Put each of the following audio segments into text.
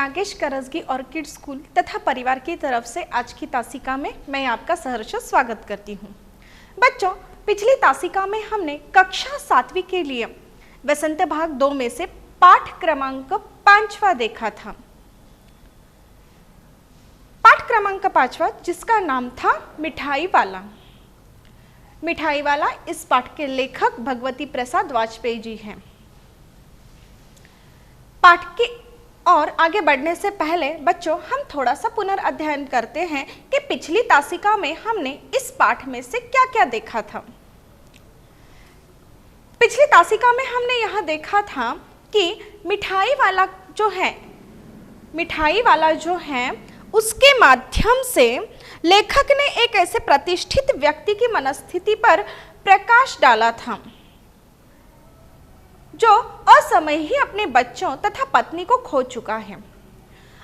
Nagesh Karajgi orchid school तथा परिवार की तरफ से आज की तासिका में मैं आपका सहर्ष स्वागत करती हूँ। बच्चों, पिछली तासिका में हमने कक्षा 7वीं के लिए वसंत भाग 2 में से पाठ क्रमांक 5वां देखा था। पाठ क्रमांक 5वां जिसका नाम था मिठाई वाला। मिठाई वाला इस पाठ के लेखक भगवती प्रसाद वाजपेयी जी हैं। पाठ के और आगे बढ़ने से पहले बच्चों हम थोड़ा सा पुनर्अध्ययन करते हैं कि पिछली तासिका में हमने इस पाठ में से क्या क्या देखा था। पिछली तासिका में हमने यह देखा था कि मिठाई वाला जो है उसके माध्यम से लेखक ने एक ऐसे प्रतिष्ठित व्यक्ति की मनस्थिति पर प्रकाश डाला था जो असमय ही अपने बच्चों तथा पत्नी को खो चुका है।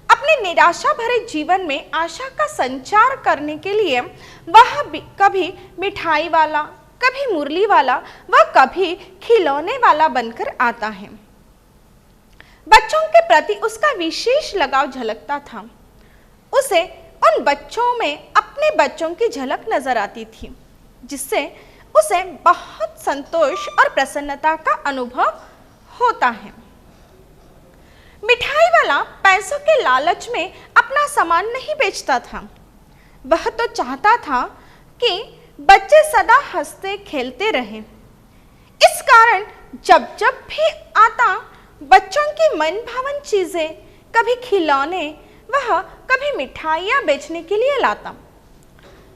अपने निराशा भरे जीवन में आशा का संचार करने के लिए वह कभी मिठाई वाला, कभी मुरली वाला व कभी खिलौने वाला बनकर आता है। बच्चों के प्रति उसका विशेष लगाव झलकता था। उसे उन बच्चों में अपने बच्चों की झलक नजर आती थी, जिससे उसे बहुत संतोष और प्रसन्नता का अनुभव होता है। मिठाई वाला पैसों के लालच में अपना सामान नहीं बेचता था। वह तो चाहता था कि बच्चे सदा हंसते खेलते रहें। इस कारण जब जब भी आता बच्चों की मनभावन चीजें, कभी खिलौने वह कभी मिठाइयाँ बेचने के लिए लाता।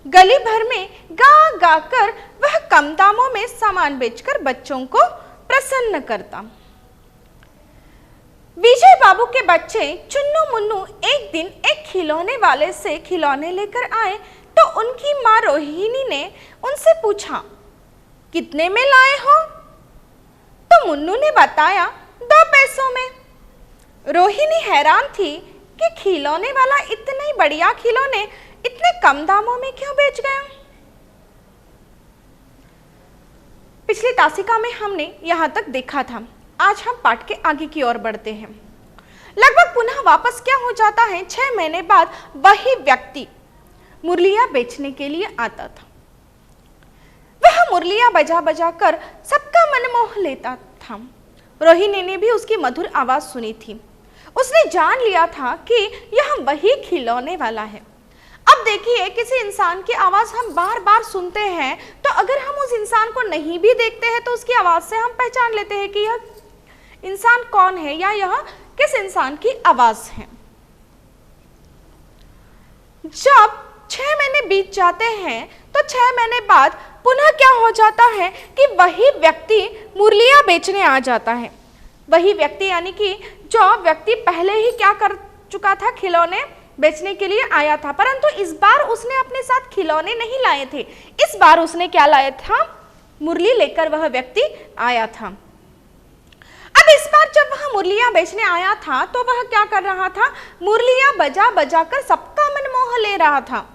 गली भर में गा गा कर वह कम दामों में सामान बेचकर बच्चों को प्रसन्न करता। विजय बाबू के बच्चे चुन्नू मुन्नू एक दिन एक खिलौने वाले से खिलौने लेकर आए तो उनकी माँ रोहिणी ने उनसे पूछा, कितने में लाए हो? तो मुन्नू ने बताया, 2 पैसों में। रोहिणी हैरान थी कि खिलौने वाला इतने बढ़िया खिलौने इतने कम दामों में क्यों बेच गया। पिछली तासिका में हमने यहां तक देखा था। आज हम पाठ के आगे की ओर बढ़ते हैं। लगभग पुनः वापस क्या हो जाता है, 6 महीने बाद वही व्यक्ति मुरलियां बेचने के लिए आता था। वह मुरलियां बजा बजा कर सबका मन मोह लेता था। रोहिणी ने भी उसकी मधुर आवाज सुनी थी। उसने जान लिया था कि यह वही खिलौने वाला है। अब देखिए, किसी इंसान की आवाज हम बार बार सुनते हैं तो अगर हम उस इंसान को नहीं भी देखते हैं तो उसकी आवाज से हम पहचान लेते हैं कि यह इंसान कौन है या यह किस इंसान की आवाज है। जब 6 महीने बीत जाते हैं तो 6 महीने बाद पुनः क्या हो जाता है कि वही व्यक्ति मुरलियां बेचने आ जाता है। वही व्यक्ति यानी कि जो व्यक्ति पहले ही क्या कर चुका था, खिलौने बेचने के लिए आया था, परंतु इस बार उसने अपने साथ खिलौने नहीं लाए थे। इस बार उसने क्या लाया था? मुरली लेकर वह व्यक्ति आया था। अब इस बार जब वह मुरलियां बेचने आया था तो वह क्या कर रहा था? मुरलियां बजा बजा कर सबका मन मोह ले रहा था।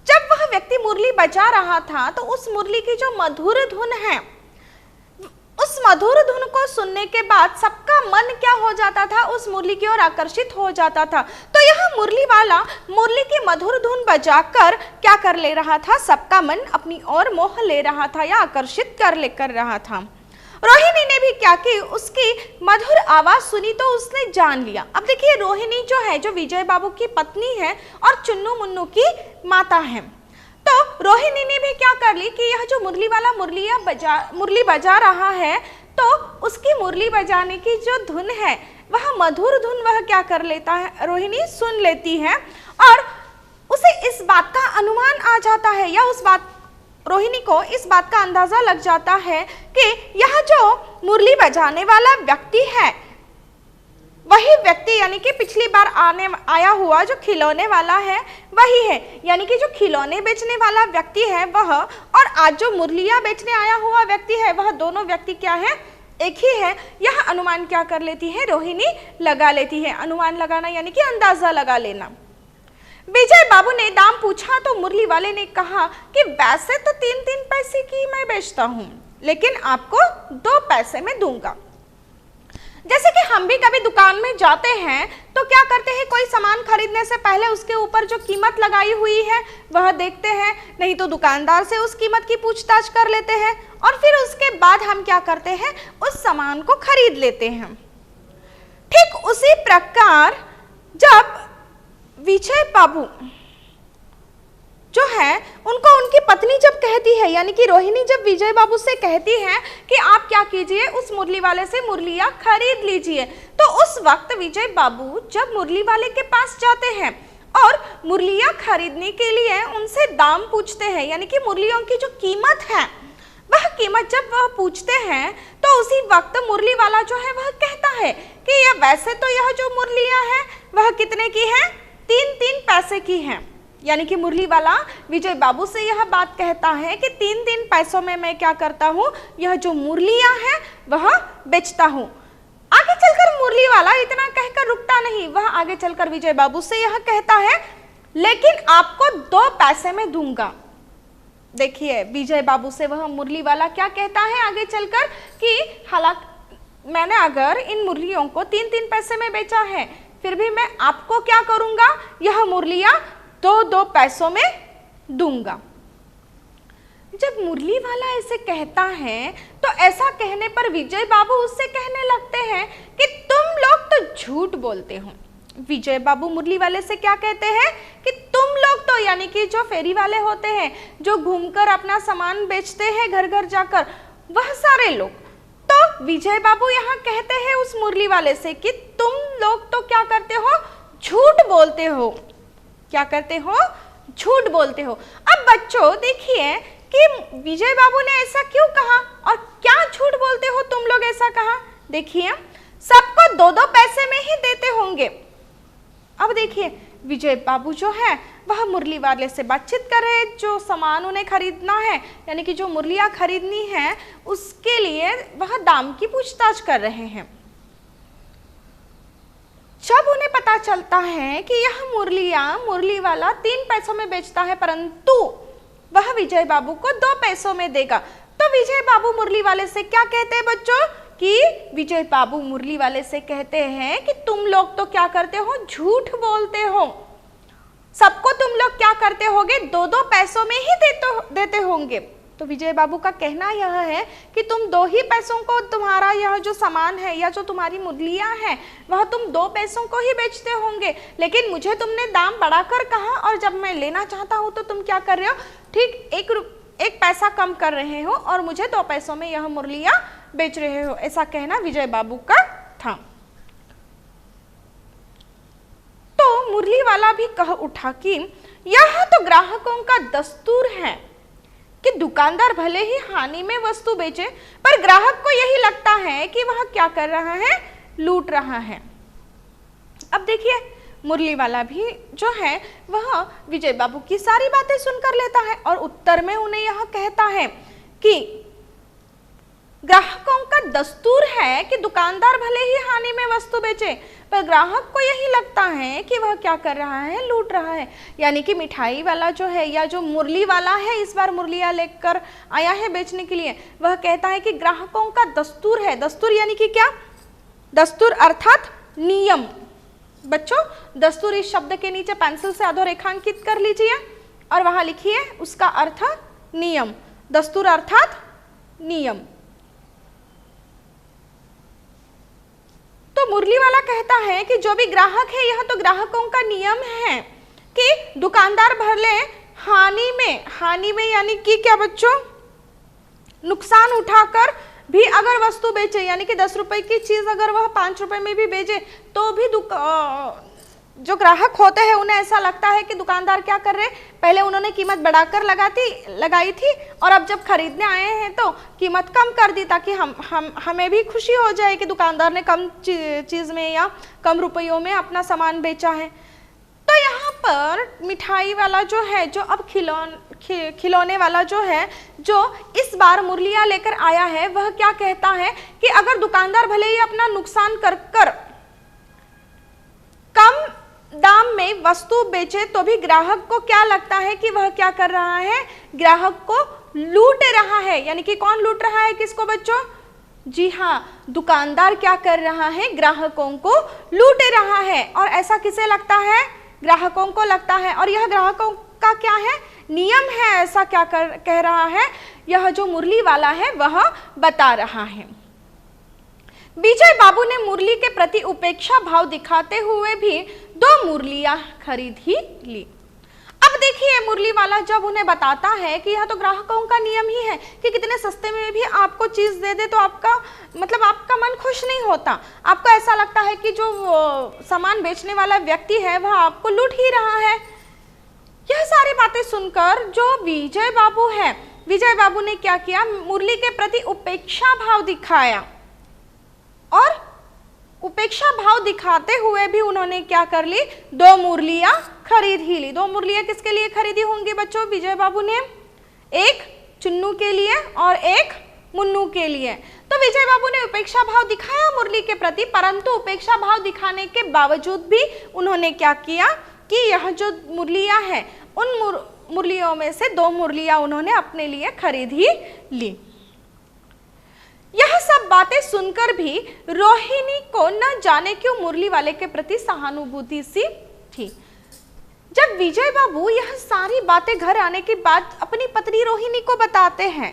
जब वह व्यक्ति मुरली बजा रहा था तो उस मुरली की जो मधुर धुन है, उस मधुर धुन को सुनने के बाद सबका मन क्या हो जाता था? उस मुरली की ओर आकर्षित हो जाता था। तो यह मुरली वाला मुरली की मधुर धुन बजाकर क्या कर ले रहा था? सबका मन अपनी ओर मोह ले रहा था या आकर्षित कर रहा था। रोहिणी ने भी क्या कि उसकी मधुर आवाज सुनी तो उसने जान लिया। अब देखिए, रोहिणी जो है, जो विजय बाबू की पत्नी है और चुन्नू मुन्नू की माता है, तो रोहिणी ने भी क्या कर ली कि यह जो मुरली वाला मुरली बजा रहा है तो उसकी मुरली बजाने की जो धुन है, वह मधुर धुन वह क्या कर लेता है? रोहिणी सुन लेती है और उसे इस बात का अनुमान आ जाता है या रोहिणी को इस बात का अंदाजा लग जाता है कि यह जो मुरली बजाने वाला व्यक्ति है वही व्यक्ति यानी कि पिछली बार आया हुआ जो खिलौने वाला है वही है। यानी कि जो खिलौने बेचने वाला व्यक्ति है वह और आज जो मुरलियां बेचने आया हुआ व्यक्ति है वह दोनों व्यक्ति क्या है? एक ही है। यह अनुमान क्या कर लेती है? रोहिणी लगा लेती है। अनुमान लगाना यानी कि अंदाजा लगा लेना। विजय बाबू ने दाम पूछा तो मुरली वाले ने कहा कि वैसे तो 3-3 पैसे की मैं बेचता हूं, लेकिन आपको 2 पैसे में दूंगा। जैसे कि हम भी कभी दुकान में जाते हैं तो क्या करते हैं, कोई सामान खरीदने से पहले उसके ऊपर जो कीमत लगाई हुई है वह देखते हैं, नहीं तो दुकानदार से उस कीमत की पूछताछ कर लेते हैं और फिर उसके बाद हम क्या करते हैं, उस सामान को खरीद लेते हैं। ठीक उसी प्रकार जब विजय बाबू जो है उनको उनकी पत्नी जब कहती है, यानी कि रोहिणी जब विजय बाबू से कहती है कि आप क्या कीजिए, उस मुरली वाले से मुरलियां खरीद लीजिए, तो उस वक्त विजय बाबू जब मुरली वाले के पास जाते हैं और मुरलियां खरीदने के लिए उनसे दाम पूछते हैं, यानी कि मुरलियों की जो कीमत है वह कीमत जब वह पूछते हैं तो उसी वक्त मुरली वाला जो है वह कहता है कि यह वैसे तो यह जो मुरलियां हैं वह कितने की है, 3-3 पैसे की हैं। यानी कि मुरली वाला विजय बाबू से यह बात कहता है कि 3-3 पैसों में मैं क्या करता हूँ, यह जो मुरलियां हैं वह बेचता हूँ। आगे चलकर मुरली वाला इतना कहकर रुकता नहीं, वह आगे चलकर विजय बाबू से यह कहता है लेकिन आपको 2 पैसे में दूंगा। देखिए विजय बाबू से वह मुरली वाला क्या कहता है आगे चलकर कि हालांकि मैंने अगर इन मुरलियों को 3-3 पैसे में बेचा है फिर भी मैं आपको क्या करूंगा, यह मुरलियां 2-2 पैसों में दूंगा। जब मुरली वाला ऐसे कहता है तो ऐसा कहने पर विजय बाबू उससे कहने लगते हैं कि तुम लोग तो झूठ बोलते हो। विजय बाबू मुरली वाले से क्या कहते हैं कि तुम लोग तो, यानी कि जो फेरी वाले होते हैं जो घूमकर अपना सामान बेचते हैं घर घर जाकर, वह सारे लोग। तो विजय बाबू यहाँ कहते हैं उस मुरली वाले से कि तुम लोग तो क्या करते हो, झूठ बोलते हो। क्या करते हो, झूठ बोलते हो। अब बच्चों देखिए कि विजय बाबू ने ऐसा क्यों कहा और क्या झूठ बोलते हो तुम लोग ऐसा कहा। देखिए सबको 2-2 पैसे में ही देते होंगे। अब देखिए विजय बाबू जो है वह मुरली वाले से बातचीत कर रहे हैं, जो सामान उन्हें खरीदना है यानी कि जो मुरलियां खरीदनी है उसके लिए वह दाम की पूछताछ कर रहे हैं। जब उन्हें पता चलता है कि यह मुरली वाला 3 पैसों में बेचता है परंतु वह विजय बाबू को 2 पैसों में देगा, तो विजय बाबू मुरली वाले से क्या कहते हैं बच्चों कि विजय बाबू मुरली वाले से कहते हैं कि तुम लोग तो क्या करते हो, झूठ बोलते हो। सबको तुम लोग क्या करते होगे, 2-2 पैसों में ही देते होंगे। तो विजय बाबू का कहना यह है कि तुम 2 ही पैसों को तुम्हारा यह जो सामान है या जो तुम्हारी मुरलियां हैं वह तुम 2 पैसों को ही बेचते होंगे, लेकिन मुझे तुमने दाम बढ़ाकर कहा और जब मैं लेना चाहता हूं तो तुम क्या कर रहे हो, ठीक 1 पैसा कम कर रहे हो और मुझे 2 पैसों में यह मुरलियां बेच रहे हो। ऐसा कहना विजय बाबू का था। तो मुरली वाला भी कह उठा कि यह तो ग्राहकों का दस्तूर है कि दुकानदार भले ही हानि में वस्तु बेचे पर ग्राहक को यही लगता है कि वह क्या कर रहा है, लूट रहा है। अब देखिए मुरली वाला भी जो है वह विजय बाबू की सारी बातें सुनकर लेता है और उत्तर में उन्हें यह कहता है कि ग्राहकों का दस्तूर है कि दुकानदार भले ही हानि में वस्तु बेचे पर ग्राहक को यही लगता है कि वह क्या कर रहा है, लूट रहा है। यानी कि मिठाई वाला जो है या जो मुरली वाला है इस बार मुरलियां लेकर आया है बेचने के लिए, वह कहता है कि ग्राहकों का दस्तूर है। दस्तूर यानी कि क्या, दस्तूर अर्थात नियम। बच्चों दस्तूर इस शब्द के नीचे पेंसिल से अधोरेखांकित कर लीजिए और वहां लिखिए उसका अर्थ नियम। दस्तूर अर्थात नियम। तो मुरली वाला कहता है कि जो भी ग्राहक है यह तो ग्राहकों का नियम है कि दुकानदार भले हानि में यानी कि क्या बच्चों, नुकसान उठाकर भी अगर वस्तु बेचे, यानी कि 10 रुपए की चीज अगर वह 5 रुपए में भी बेचे तो भी जो ग्राहक होते हैं उन्हें ऐसा लगता है कि दुकानदार क्या कर रहे, पहले उन्होंने कीमत बढ़ाकर लगाई थी और अब जब खरीदने आए हैं तो कीमत कम कर दी ताकि हमें भी खुशी हो जाए कि दुकानदार ने कम चीज में या कम रुपयों में अपना सामान बेचा है। तो यहाँ पर मिठाई वाला जो है, जो अब खिलौने वाला जो है, जो इस बार मुरलियां लेकर आया है, वह क्या कहता है कि अगर दुकानदार भले ही अपना नुकसान कर कम दाम में वस्तु बेचे तो भी ग्राहक को क्या लगता है कि वह क्या कर रहा है, ग्राहक को लूट रहा है। यानी कि कौन लूट रहा है किसको बच्चों, जी हाँ, दुकानदार क्या कर रहा है, ग्राहकों को लूट रहा है। और ऐसा किसे लगता है, ग्राहकों को लगता है। और यह ग्राहकों का क्या है, नियम है, ऐसा क्या कह रहा है, यह जो मुरली वाला है वह बता रहा है। विजय बाबू ने मुरली के प्रति उपेक्षा भाव दिखाते हुए भी 2 मुरलियां खरीद ही ली। अब देखिए, मुरली वाला जब उन्हें बताता है कि यह तो ग्राहकों का नियम ही है कि कितने सस्ते में भी आपको चीज दे दे तो आपका मतलब आपका मन खुश नहीं होता, आपको ऐसा लगता है कि जो सामान बेचने वाला व्यक्ति है वह आपको लूट ही रहा है। यह सारी बातें सुनकर जो विजय बाबू है, विजय बाबू ने क्या किया, मुरली के प्रति उपेक्षा भाव दिखाया। और उपेक्षा भाव दिखाते हुए भी उन्होंने क्या कर ली, 2 मुरलियां खरीद ही ली। 2 मुरलियां किसके लिए खरीदी होंगी बच्चों, विजय बाबू ने? एक चुन्नू के लिए और एक मुन्नू के लिए। तो विजय बाबू ने उपेक्षा भाव दिखाया मुरली के प्रति, परंतु उपेक्षा भाव दिखाने के बावजूद भी उन्होंने क्या किया कि यह जो मुरलियां हैं उन मुरलियों में से 2 मुरलियां उन्होंने अपने लिए खरीद ही ली। यह सब बातें सुनकर भी रोहिणी को न जाने क्यों मुरली वाले के प्रति सहानुभूति सी थी। जब विजय बाबू यह सारी बातें घर आने के बाद अपनी पत्नी रोहिणी को बताते हैं,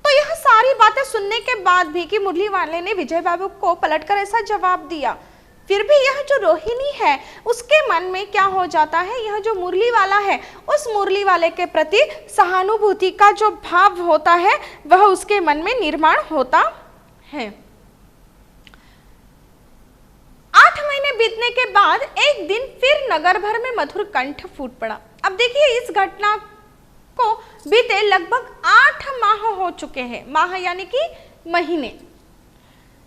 तो यह सारी बातें सुनने के बाद भी कि मुरली वाले ने विजय बाबू को पलटकर ऐसा जवाब दिया, फिर भी यह जो रोहिणी है उसके मन में क्या हो जाता है, यह जो मुरली वाला है उस मुरली वाले के प्रति सहानुभूति का जो भाव होता है वह उसके मन में निर्माण होता है। 8 महीने बीतने के बाद एक दिन फिर नगर भर में मधुर कंठ फूट पड़ा। अब देखिए, इस घटना को बीते लगभग 8 माह हो चुके हैं, माह यानी कि महीने,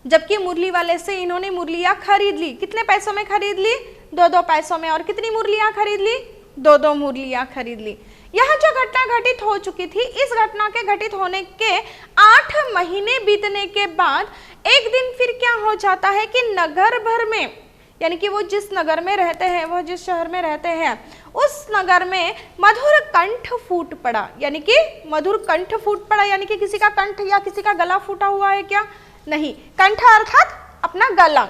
जबकि मुरली वाले से इन्होंने मुरलियां खरीद ली। कितने पैसों में खरीद ली, 2-2 पैसों में। और कितनी मुरलियां खरीद ली, 2-2 मुरलियां खरीद ली। यह जो घटना घटित हो चुकी थी, इस घटना के घटित होने के 8 महीने बीतने के बाद एक दिन फिर क्या हो जाता है कि नगर भर में, यानी कि वो जिस नगर में रहते हैं, वो जिस शहर में रहते हैं, उस नगर में मधुर कंठ फूट पड़ा। यानी कि मधुर कंठ फूट पड़ा यानी कि किसी का कंठ या किसी का गला फूटा हुआ है क्या? नहीं, कंठ अर्थात अपना गला।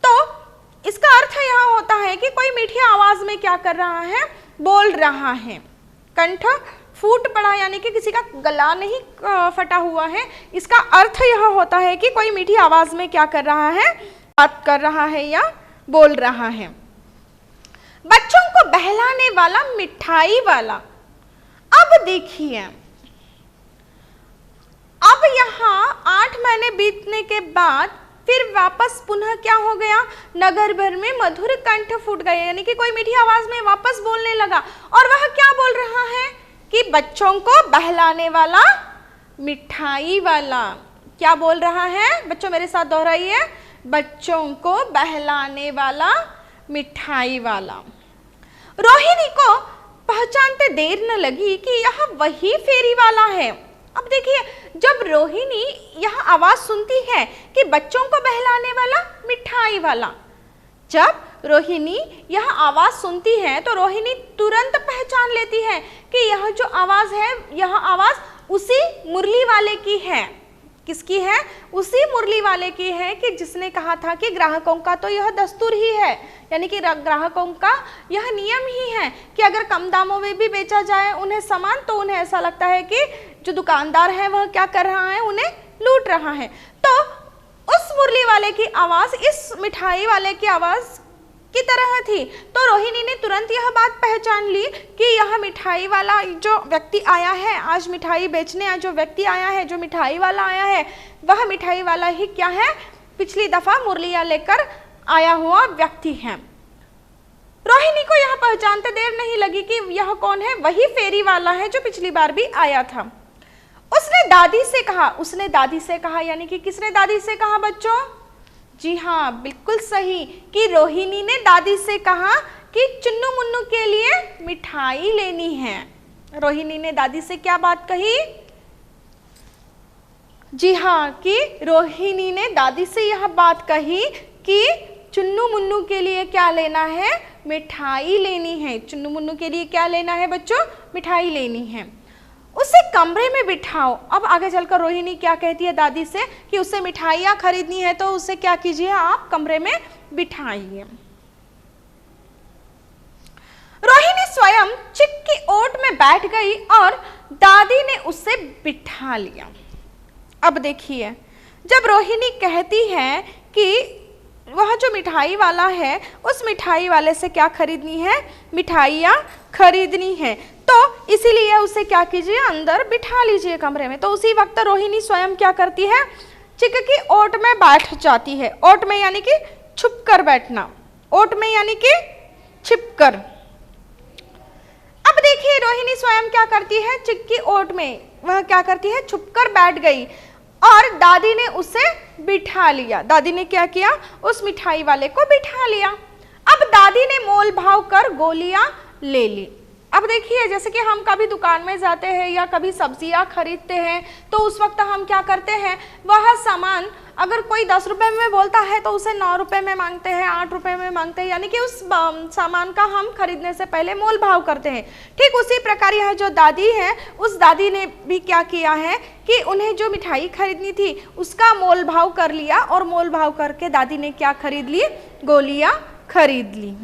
तो इसका अर्थ यह होता है कि कोई मीठी आवाज में क्या कर रहा है, बोल रहा है। कंठ फूट पड़ा यानी कि किसी का गला नहीं फटा हुआ है, इसका अर्थ यह होता है कि कोई मीठी आवाज में क्या कर रहा है, बात कर रहा है या बोल रहा है। बच्चों को बहलाने वाला, मिठाई वाला। अब देखिए, अब यहाँ 8 महीने बीतने के बाद फिर वापस पुनः क्या हो गया, नगर भर में मधुर कंठ फूट गए, यानी कि कोई मीठी आवाज में वापस बोलने लगा। और वह क्या बोल रहा है कि बच्चों को बहलाने वाला, मिठाई वाला। क्या बोल रहा है बच्चों, मेरे साथ दोहराइए, बच्चों को बहलाने वाला, मिठाई वाला। रोहिणी को पहचानते देर न लगी कि यह वही फेरी वाला है। अब देखिए, जब रोहिणी यह आवाज सुनती है कि बच्चों को बहलाने वाला, मिठाई वाला, जब रोहिणी यह आवाज सुनती है तो रोहिणी तुरंत पहचान लेती है कि यह जो आवाज है, यह आवाज उसी मुरली वाले की है। किसकी है? उसी मुरली वाले की है कि जिसने कहा था कि ग्राहकों का तो यह दस्तूर ही है, यानी कि ग्राहकों का यह नियम ही है कि अगर कम दामों में भी बेचा जाए उन्हें सामान, तो उन्हें ऐसा लगता है कि जो दुकानदार है वह क्या कर रहा है, उन्हें लूट रहा है। तो उस मुरली वाले की आवाज इस मिठाई वाले की आवाज की तरह थी। तो रोहिणी ने तुरंत यह बात पहचान ली कि यह मिठाई वाला जो व्यक्ति आया है, आज मिठाई बेचने जो व्यक्ति आया है, जो मिठाई वाला आया है, वह मिठाई वाला ही क्या है, पिछली दफा मुरलियां लेकर आया हुआ व्यक्ति है। रोहिणी को यह पहचानते देर नहीं लगी कि यह कौन है, वही फेरी वाला है जो पिछली बार भी आया था। उसने दादी से कहा, यानी कि किसने दादी से कहा बच्चों? जी हाँ, बिल्कुल सही, कि रोहिणी ने दादी से कहा कि चुन्नू मुन्नू के लिए मिठाई लेनी है। रोहिणी ने दादी से क्या बात कही? जी हाँ, कि रोहिणी ने दादी से यह बात कही कि चुन्नू मुन्नू के लिए क्या लेना है, मिठाई लेनी है। चुन्नू मुन्नू के लिए क्या लेना है बच्चों? मिठाई लेनी है। उसे कमरे में बिठाओ। अब आगे चलकर रोहिणी क्या कहती है दादी से कि उसे मिठाइयाँ खरीदनी है तो उसे क्या कीजिए, आप कमरे में बिठाइए। रोहिणी स्वयं चिक की ओट में बैठ गई और दादी ने उसे बिठा लिया। अब देखिए, जब रोहिणी कहती है कि वह जो मिठाई वाला है उस मिठाई वाले से क्या खरीदनी है, मिठाइयाँ खरीदनी है, तो इसीलिए उसे क्या कीजिए, अंदर बिठा लीजिए कमरे में। तो उसी वक्त रोहिणी स्वयं क्या करती है, चिक की ओट में बैठ जाती है। ओट में यानी कि छुप कर बैठना, ओट में यानी कि छिप कर। अब देखिए रोहिणी स्वयं क्या करती है, चिक की ओट में वह क्या करती है, छुप कर बैठ गई और दादी ने उसे बिठा लिया। दादी ने क्या किया, उस मिठाई वाले को बिठा लिया। अब दादी ने मोल भाव कर गोलियां ले ली। अब देखिए, जैसे कि हम कभी दुकान में जाते हैं या कभी सब्जियां खरीदते हैं तो उस वक्त हम क्या करते हैं, वह सामान अगर कोई 10 रुपए में बोलता है तो उसे 9 रुपए में मांगते हैं, 8 रुपए में मांगते हैं, यानी कि उस सामान का हम खरीदने से पहले मोल भाव करते हैं। ठीक उसी प्रकार यह जो दादी है, उस दादी ने भी क्या किया है कि उन्हें जो मिठाई खरीदनी थी उसका मोल भाव कर लिया और मोल भाव करके दादी ने क्या खरीद ली, गोलियां खरीद ली।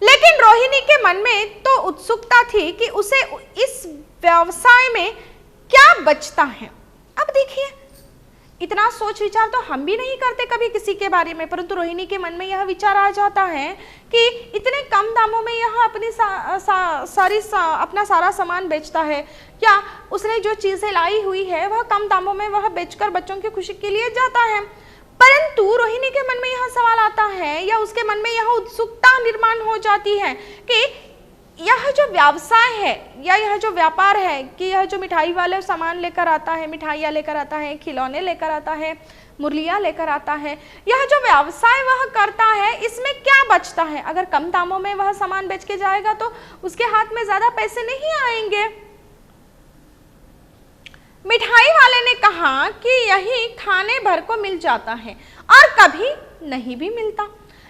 लेकिन रोहिणी के मन में तो उत्सुकता थी कि उसे इस व्यवसाय में क्या बचता है। अब देखिए, इतना सोच विचार तो हम भी नहीं करते कभी किसी के बारे में, परंतु रोहिणी के मन में यह विचार आ जाता है कि इतने कम दामों में यह अपनी अपना सारा सामान बेचता है, या उसने जो चीजें लाई हुई है वह कम दामों में वह बेचकर बच्चों की खुशी के लिए जाता है। परंतु रोहिणी के मन में यह सवाल आता है या उसके मन में यह उत्सुकता निर्माण हो जाती है कि यह जो व्यवसाय है या यह जो व्यापार है, कि यह जो मिठाई वाले सामान लेकर आता है, मिठाइयाँ लेकर आता है, खिलौने लेकर आता है, मुरलियाँ लेकर आता है, यह जो व्यवसाय वह करता है इसमें क्या बचता है। अगर कम दामों में वह सामान बेच के जाएगा तो उसके हाथ में ज्यादा पैसे नहीं आएंगे। मिठाई वाले ने कहा कि यही खाने भर को मिल जाता है और कभी नहीं भी मिलता।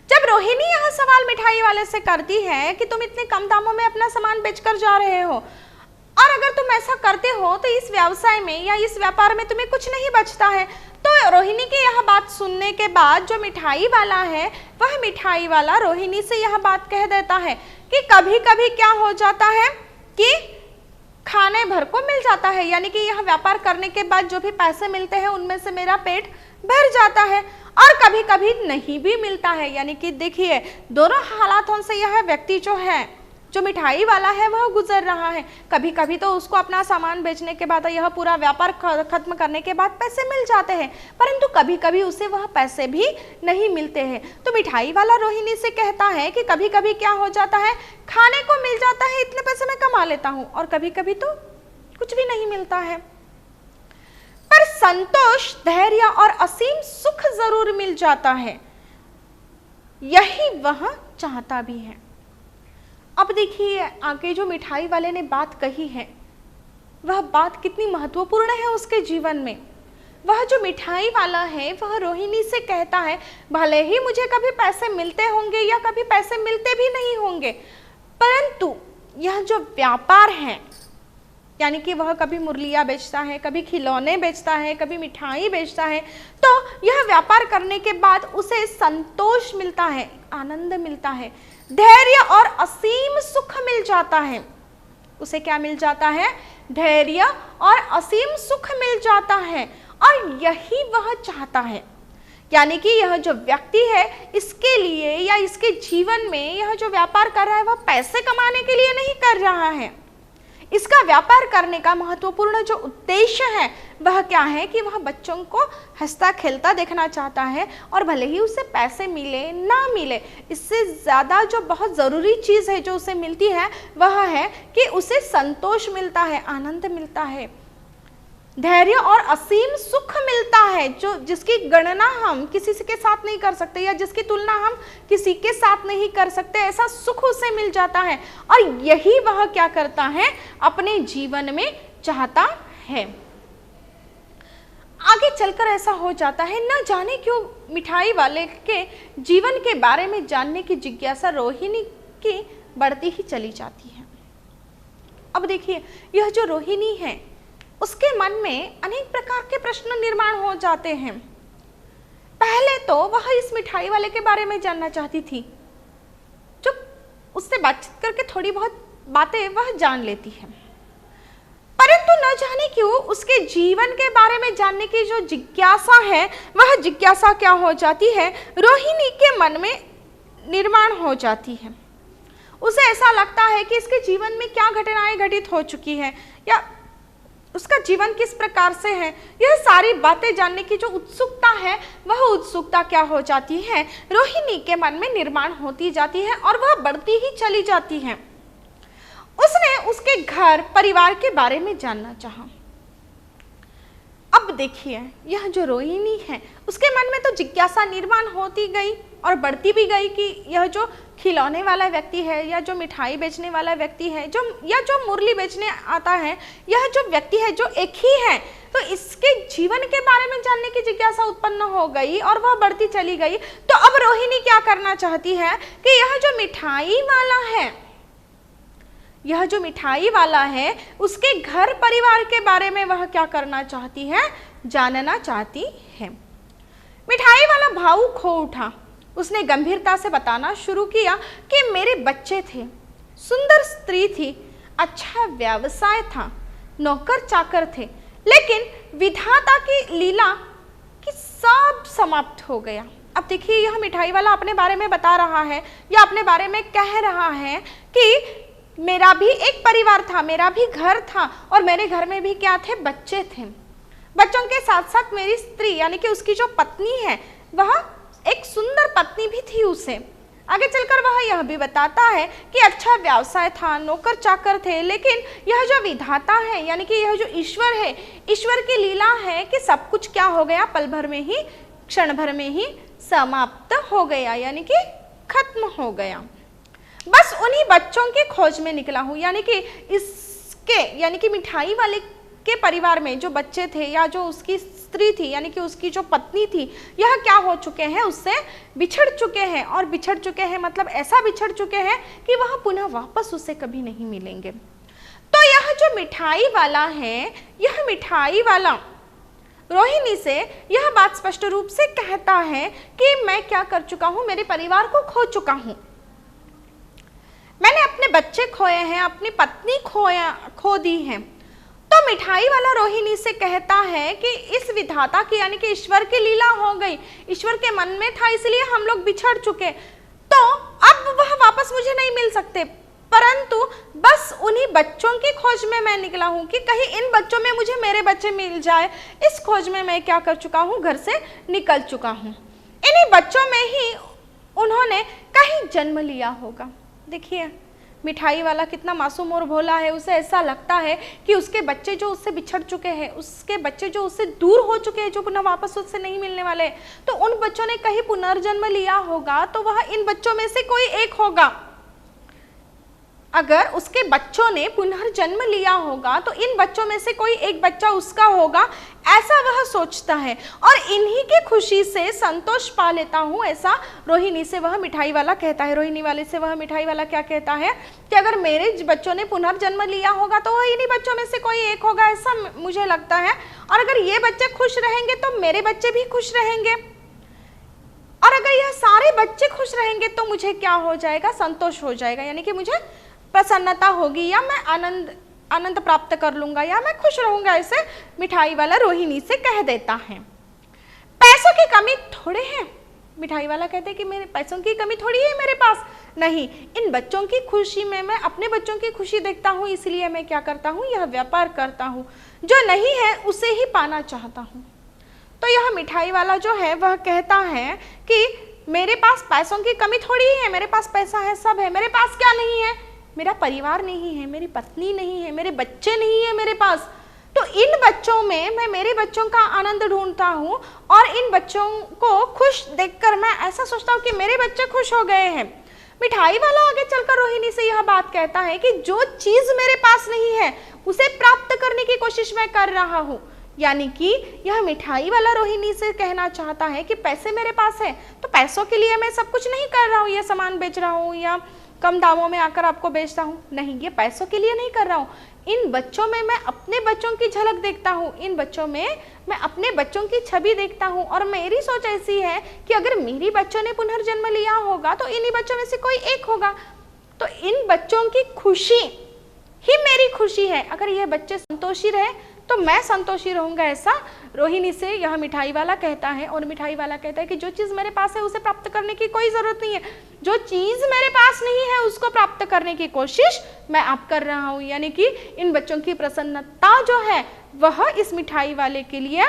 जब रोहिणी यह सवाल मिठाई वाले से करती है कि तुम इतने कम दामों में अपना सामान बेचकर जा रहे हो और अगर तुम ऐसा करते हो तो इस व्यवसाय में या इस व्यापार में तुम्हें कुछ नहीं बचता है, तो रोहिणी की यह बात सुनने के बाद जो मिठाई वाला है वह मिठाई वाला रोहिणी से यह बात कह देता है कि कभी कभी क्या हो जाता है कि खाने भर को मिल जाता है, यानी कि यह व्यापार करने के बाद जो भी पैसे मिलते हैं उनमें से मेरा पेट भर जाता है, और कभी कभी नहीं भी मिलता है। यानी कि देखिए, दोनों हालातों से यह व्यक्ति जो है, जो मिठाई वाला है, वह गुजर रहा है। कभी कभी तो उसको अपना सामान बेचने के बाद, यह पूरा व्यापार खत्म करने के बाद पैसे मिल जाते हैं, परंतु कभी कभी उसे वह पैसे भी नहीं मिलते हैं। तो मिठाई वाला रोहिणी से कहता है कि कभी कभी क्या हो जाता है, खाने को मिल जाता है, इतने पैसे मैं कमा लेता हूँ, और कभी कभी तो कुछ भी नहीं मिलता है, पर संतोष, धैर्य और असीम सुख जरूर मिल जाता है, यही वह चाहता भी है। अब देखिए, आगे जो मिठाई वाले ने बात कही है वह बात कितनी महत्वपूर्ण है उसके जीवन में। वह जो मिठाई वाला है वह रोहिणी से कहता है, भले ही मुझे कभी पैसे मिलते होंगे या कभी पैसे मिलते भी नहीं होंगे, परंतु यह जो व्यापार है, यानी कि वह कभी मुरलियाँ बेचता है, कभी खिलौने बेचता है, कभी मिठाई बेचता है, तो यह व्यापार करने के बाद उसे संतोष मिलता है, आनंद मिलता है, धैर्य और असीम सुख मिल जाता है। उसे क्या मिल जाता है, धैर्य और असीम सुख मिल जाता है, और यही वह चाहता है। यानी कि यह जो व्यक्ति है, इसके लिए या इसके जीवन में यह जो व्यापार कर रहा है वह पैसे कमाने के लिए नहीं कर रहा है। इसका व्यापार करने का महत्वपूर्ण जो उद्देश्य है वह क्या है कि वह बच्चों को हंसता खेलता देखना चाहता है, और भले ही उसे पैसे मिले ना मिले, इससे ज़्यादा जो बहुत ज़रूरी चीज़ है जो उसे मिलती है वह है कि उसे संतोष मिलता है, आनंद मिलता है, धैर्य और असीम सुख मिलता है, जो जिसकी गणना हम किसी के साथ नहीं कर सकते या जिसकी तुलना हम किसी के साथ नहीं कर सकते। ऐसा सुख उसे मिल जाता है, और यही वह क्या करता है, अपने जीवन में चाहता है। आगे चलकर ऐसा हो जाता है, न जाने क्यों मिठाई वाले के जीवन के बारे में जानने की जिज्ञासा रोहिणी की बढ़ती ही चली जाती है। अब देखिए, यह जो रोहिणी है उसके मन में अनेक प्रकार के प्रश्न निर्माण हो जाते हैं। पहले तो वह इस मिठाई वाले के बारे में जानना चाहती थी, जो उससे बातचीत करके थोड़ी बहुत बातें वह जान लेती है, परंतु न जाने क्यों उसके जीवन के बारे में जानने की जो जिज्ञासा है, वह जिज्ञासा क्या हो जाती है, रोहिणी के मन में निर्माण हो जाती है। उसे ऐसा लगता है कि इसके जीवन में क्या घटनाएं घटित हो चुकी है, या उसका जीवन किस प्रकार से है, यह सारी बातें जानने की जो उत्सुकता है, वह उत्सुकता क्या हो जाती है, रोहिणी के मन में निर्माण होती जाती है और वह बढ़ती ही चली जाती है। उसने उसके घर परिवार के बारे में जानना चाहा। अब देखिए, यह जो रोहिणी है उसके मन में तो जिज्ञासा निर्माण होती गई और बढ़ती भी गई कि यह जो खिलौने वाला व्यक्ति है, या जो मिठाई बेचने वाला व्यक्ति है, जो मुरली बेचने आता है, यह जो व्यक्ति है जो एक ही है, तो इसके जीवन के बारे में जानने की जिज्ञासा उत्पन्न हो गई और वह बढ़ती चली गई। तो अब रोहिणी क्या करना चाहती है कि यह जो मिठाई वाला है उसके घर परिवार के बारे में वह क्या करना चाहती है, जानना चाहती है। मिठाई वाला भावुक हो उठा। उसने गंभीरता से बताना शुरू किया कि मेरे बच्चे थे, सुंदर स्त्री थी, अच्छा व्यवसाय था, नौकर चाकर थे, लेकिन विधाता की लीला कि सब समाप्त हो गया। अब देखिए, यह मिठाई वाला अपने बारे में बता रहा है या अपने बारे में कह रहा है कि मेरा भी एक परिवार था, मेरा भी घर था, और मेरे घर में भी क्या थे, बच्चे थे। बच्चों के साथ साथ मेरी स्त्री यानी कि उसकी जो पत्नी है, वह एक सुंदर पत्नी भी थी उसे। आगे चलकर वह यह भी बताता है कि अच्छा व्यवसाय था, नौकर चाकर थे, लेकिन यह जो विधाता है यानी कि यह जो ईश्वर है, ईश्वर की लीला है कि सब कुछ क्या हो गया, पल भर में ही, क्षण भर में ही समाप्त हो गया, यानी कि खत्म हो गया। बस उन्हीं बच्चों की खोज में निकला हूँ, यानी कि मिठाई वाले के परिवार में जो बच्चे थे या जो उसकी स्त्री थी यानी कि उसकी जो पत्नी थी, यह क्या हो चुके हैं, उससे बिछड़ चुके हैं। और बिछड़ चुके हैं मतलब ऐसा बिछड़ चुके हैं कि वह पुनः वापस उससे कभी नहीं मिलेंगे। तो यह जो मिठाई वाला है, यह मिठाई वाला रोहिणी से यह बात स्पष्ट रूप से कहता है कि मैं क्या कर चुका हूँ, मेरे परिवार को खो चुका हूँ, मैंने अपने बच्चे खोए हैं, अपनी पत्नी खो दी है। तो मिठाई वाला रोहिणी से कहता है कि इस विधाता की यानी कि ईश्वर की लीला हो गई, ईश्वर के मन में था इसलिए हम लोग बिछड़ चुके, तो अब वह वापस मुझे नहीं मिल सकते, परंतु बस उन्हीं बच्चों की खोज में मैं निकला हूँ कि कहीं इन बच्चों में मुझे मेरे बच्चे मिल जाए। इस खोज में मैं क्या कर चुका हूँ, घर से निकल चुका हूँ। इन्हीं बच्चों में ही उन्होंने कहीं जन्म लिया होगा। देखिए, मिठाई वाला कितना मासूम और भोला है। उसे ऐसा लगता है कि उसके बच्चे जो उससे बिछड़ चुके हैं, उसके बच्चे जो उससे दूर हो चुके हैं, जो पुनः वापस उससे नहीं मिलने वाले, तो उन बच्चों ने कहीं पुनर्जन्म लिया होगा, तो वह इन बच्चों में से कोई एक होगा। अगर उसके बच्चों ने पुनर्जन्म लिया होगा तो इन बच्चों में से कोई एक बच्चा उसका होगा, ऐसा वह सोचता है और इन्हीं की खुशी से संतोष पा लेता हूँ, ऐसा रोहिणी से वह मिठाई वाला कहता है। रोहिणी वाले से वह मिठाई वाला क्या कहता है कि अगर मेरे बच्चों ने पुनर्जन्म लिया होगा तो वह इन्हीं बच्चों में से कोई एक होगा, ऐसा मुझे लगता है, और अगर ये बच्चे खुश रहेंगे तो मेरे बच्चे भी खुश रहेंगे, और अगर यह सारे बच्चे खुश रहेंगे तो मुझे क्या हो जाएगा, संतोष हो जाएगा, यानी कि मुझे प्रसन्नता होगी या मैं आनंद प्राप्त कर लूंगा या मैं खुश रहूंगा, ऐसे मिठाई वाला रोहिणी से कह देता है। पैसों की कमी थोड़े हैं, मिठाई वाला कहते हैं कि मेरे पैसों की कमी थोड़ी है मेरे पास, नहीं, इन बच्चों की खुशी में मैं अपने बच्चों की खुशी देखता हूँ, इसलिए मैं क्या करता हूँ, यह व्यापार करता हूँ, जो नहीं है उसे ही पाना चाहता हूँ। तो यह मिठाई वाला जो है वह कहता है कि मेरे पास पैसों की कमी थोड़ी है, मेरे पास पैसा है, सब है, मेरे पास क्या नहीं है, मेरा परिवार नहीं है, मेरी पत्नी नहीं है, मेरे बच्चे नहीं है मेरे पास, तो इन बच्चों में मैं मेरे बच्चों का आनंद ढूंढता हूँ और इन बच्चों को खुश देखकर मैं ऐसा सोचता हूँ कि मेरे बच्चे खुश हो गए हैं। मिठाई वाला आगे चलकर रोहिणी से यह बात कहता है कि जो चीज मेरे पास नहीं है उसे प्राप्त करने की कोशिश मैं कर रहा हूँ, यानी कि यह मिठाई वाला रोहिणी से कहना चाहता है कि पैसे मेरे पास है तो पैसों के लिए मैं सब कुछ नहीं कर रहा हूँ, यह सामान बेच रहा हूँ या कम दामों में आकर आपको बेचता हूँ। नहीं, ये पैसों के लिए नहीं कर रहा हूँ। इन बच्चों में मैं अपने बच्चों की झलक देखता हूँ, इन बच्चों में मैं अपने बच्चों की छवि देखता हूँ, और मेरी सोच ऐसी है कि अगर मेरी बच्चों ने पुनर्जन्म लिया होगा तो इन्हीं बच्चों में से कोई एक होगा। तो इन बच्चों की खुशी ही मेरी खुशी है। अगर ये बच्चे संतोषी रहे तो मैं संतोषी रहूंगा, ऐसा रोहिणी से यह मिठाई वाला कहता है। और मिठाई वाला कहता है कि जो चीज़ मेरे पास है उसे प्राप्त करने की कोई ज़रूरत नहीं है, जो चीज़ मेरे पास नहीं है उसको प्राप्त करने की कोशिश मैं आप कर रहा हूँ। यानी कि इन बच्चों की प्रसन्नता जो है वह इस मिठाई वाले के लिए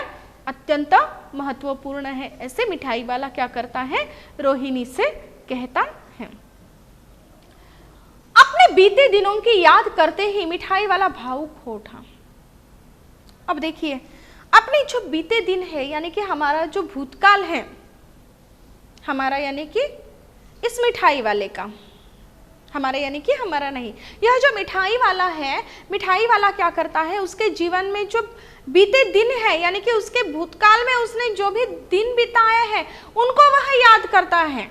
अत्यंत महत्वपूर्ण है। ऐसे मिठाई वाला क्या करता है, रोहिणी से कहता है। अपने बीते दिनों की याद करते ही मिठाई वाला भावुक हो उठा। अब देखिए, अपने जो बीते दिन है यानी कि हमारा जो भूतकाल है, हमारा यानी कि इस मिठाई वाले का, हमारा यानी कि हमारा नहीं, यह जो मिठाई वाला है, मिठाई वाला क्या करता है, उसके जीवन में जो बीते दिन है यानी कि उसके भूतकाल में उसने जो भी दिन बिताए हैं उनको वह याद करता है।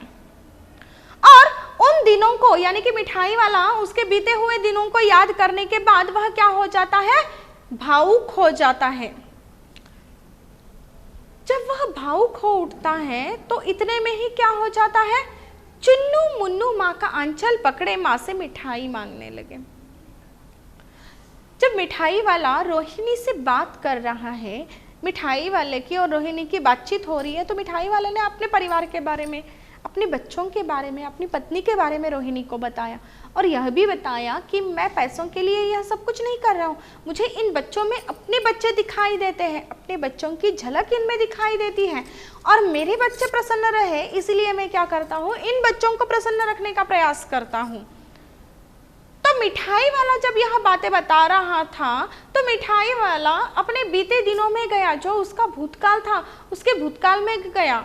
और उन दिनों को यानी कि मिठाई वाला उसके बीते हुए दिनों को याद करने के बाद वह क्या हो जाता है, भावुक हो जाता है। जब वह भावुक हो उठता है तो इतने में ही क्या हो जाता है, चुन्नू मुन्नू माँ का आंचल पकड़े माँ से मिठाई मांगने लगे। जब मिठाई वाला रोहिणी से बात कर रहा है, मिठाई वाले की और रोहिणी की बातचीत हो रही है, तो मिठाई वाले ने अपने परिवार के बारे में, अपने बच्चों के बारे में, अपनी पत्नी के बारे में रोहिणी को बताया, और यह भी बताया कि मैं पैसों के लिए यह सब कुछ नहीं कर रहा हूँ, मुझे इन बच्चों में अपने बच्चे दिखाई देते हैं, अपने बच्चों की झलक इनमें दिखाई देती है, और मेरे बच्चे प्रसन्न रहे इसलिए मैं क्या करता हूँ, इन बच्चों को प्रसन्न रखने का प्रयास करता हूँ। तो मिठाई वाला जब यह बातें बता रहा था तो मिठाई वाला अपने बीते दिनों में गया, जो उसका भूतकाल था उसके भूतकाल में गया,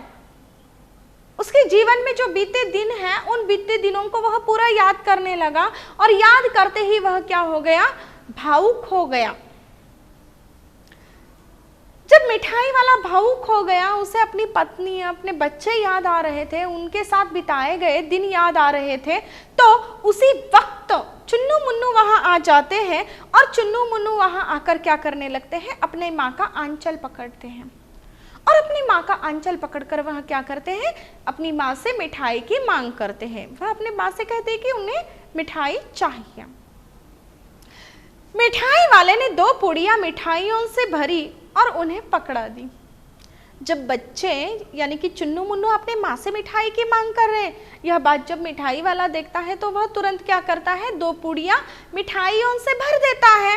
उसके जीवन में जो बीते दिन हैं उन बीते दिनों को वह पूरा याद करने लगा, और याद करते ही वह क्या हो गया, भावुक हो गया। जब मिठाई वाला भावुक हो गया, उसे अपनी पत्नी, अपने बच्चे याद आ रहे थे, उनके साथ बिताए गए दिन याद आ रहे थे, तो उसी वक्त चुन्नू मुन्नू वहां आ जाते हैं, और चुन्नू मुन्नू वहां आकर क्या करने लगते हैं, अपने माँ का आंचल पकड़ते हैं, और अपनी माँ का आंचल पकड़कर वह क्या करते हैं, अपनी माँ से मिठाई की मांग करते हैं। वह अपने माँ से कहते हैं कि उन्हें मिठाई चाहिए। मिठाई वाले ने 2 पुड़िया मिठाइयों से भरी और उन्हें पकड़ा दी। जब बच्चे यानी कि चुन्नू मुन्नू अपने माँ से मिठाई की मांग कर रहे हैं, यह बात जब मिठाई वाला देखता है तो वह तुरंत क्या करता है, 2 पुड़िया मिठाइयों से भर देता है,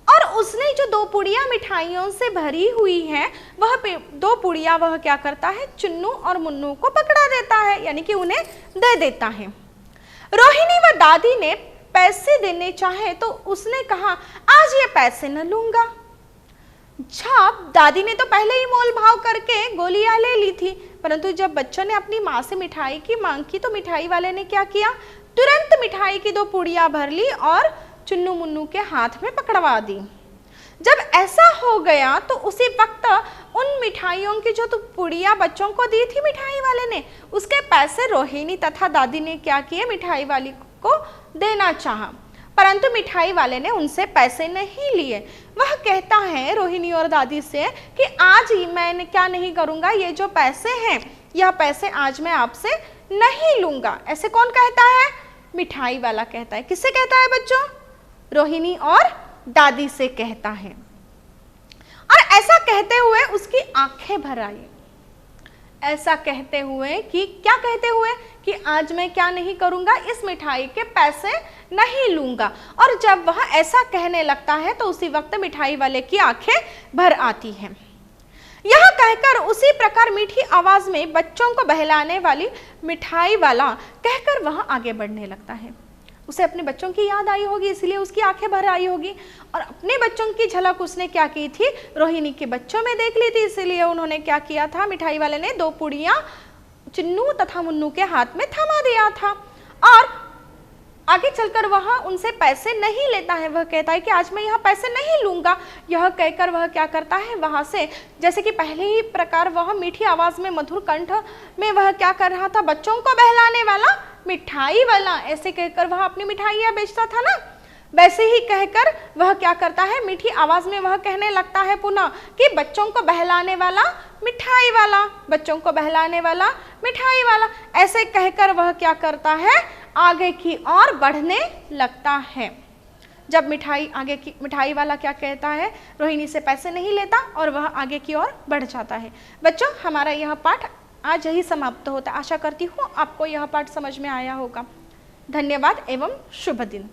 और उसने जो 2 पुड़िया मिठाइयों से भरी हुई है वह 2 पुड़िया वह क्या करता है, चुन्नू और मुन्नू को पकड़ा देता है, यानी कि उन्हें दे देता है। रोहिणी व दादी ने पैसे देने चाहे तो उसने कहा, आज ये पैसे न लूंगा। जब दादी ने तो पहले ही मोल भाव करके गोलियां ले ली थी, परंतु जब बच्चों ने अपनी माँ से मिठाई की मांग की तो मिठाई वाले ने क्या किया, तुरंत मिठाई की 2 पुड़िया भर ली और चुन्नू मुन्नू के हाथ में पकड़वा दी। जब ऐसा हो गया तो उसी वक्त उन मिठाइयों की जो पुड़िया बच्चों को दी थी मिठाई वाले ने, उसके पैसे रोहिणी तथा दादी ने क्या किए, मिठाई वाली को देना चाहा, परंतु मिठाई वाले ने उनसे पैसे नहीं लिए। वह कहता है रोहिणी और दादी से कि आज मैं क्या नहीं करूंगा, ये जो पैसे हैं यह पैसे आज मैं आपसे नहीं लूंगा। ऐसे कौन कहता है, मिठाई वाला कहता है। किससे कहता है बच्चों, रोहिणी और दादी से कहता है। और ऐसा कहते हुए उसकी आंखें भर आई, ऐसा कहते हुए कि क्या कहते हुए कि आज मैं क्या नहीं करूंगा, इस मिठाई के पैसे नहीं लूंगा। और जब वह ऐसा कहने लगता है तो उसी वक्त मिठाई वाले की आंखें भर आती हैं। यह कहकर उसी प्रकार मीठी आवाज में बच्चों को बहलाने वाली मिठाई वाला कहकर वह आगे बढ़ने लगता है। उसे अपने बच्चों की याद आई होगी इसलिए उसकी आंखें भर आई होगी, और अपने बच्चों की झलक उसने क्या की थी, रोहिणी के बच्चों में देख ली थी, इसलिए उन्होंने क्या किया था, मिठाई वाले ने 2 पुड़िया चुन्नू तथा मुन्नू के हाथ में थमा दिया था। और आगे चलकर वह उनसे पैसे नहीं लेता है, वह कहता है कि आज मैं यह पैसे नहीं लूंगा। यह कहकर वह क्या करता है, वहां से जैसे कि पहले ही प्रकार वह मीठी आवाज में मधुर कंठ में वह क्या कर रहा था, बच्चों को बहलाने वाला मिठाई वाला, ऐसे कहकर वह अपनी मिठाइयाँ बेचता था ना, वैसे ही कहकर वह क्या करता है, मीठी आवाज में वह कहने लगता है पुनः कि बच्चों को बहलाने वाला मिठाई वाला, बच्चों को बहलाने वाला मिठाई वाला। ऐसे कहकर वह क्या करता है, आगे की ओर बढ़ने लगता है। जब मिठाई वाला क्या कहता है, रोहिणी से पैसे नहीं लेता और वह आगे की ओर बढ़ जाता है। बच्चों, हमारा यह पाठ आज यही समाप्त होता है। आशा करती हूँ आपको यह पाठ समझ में आया होगा। धन्यवाद एवं शुभ दिन।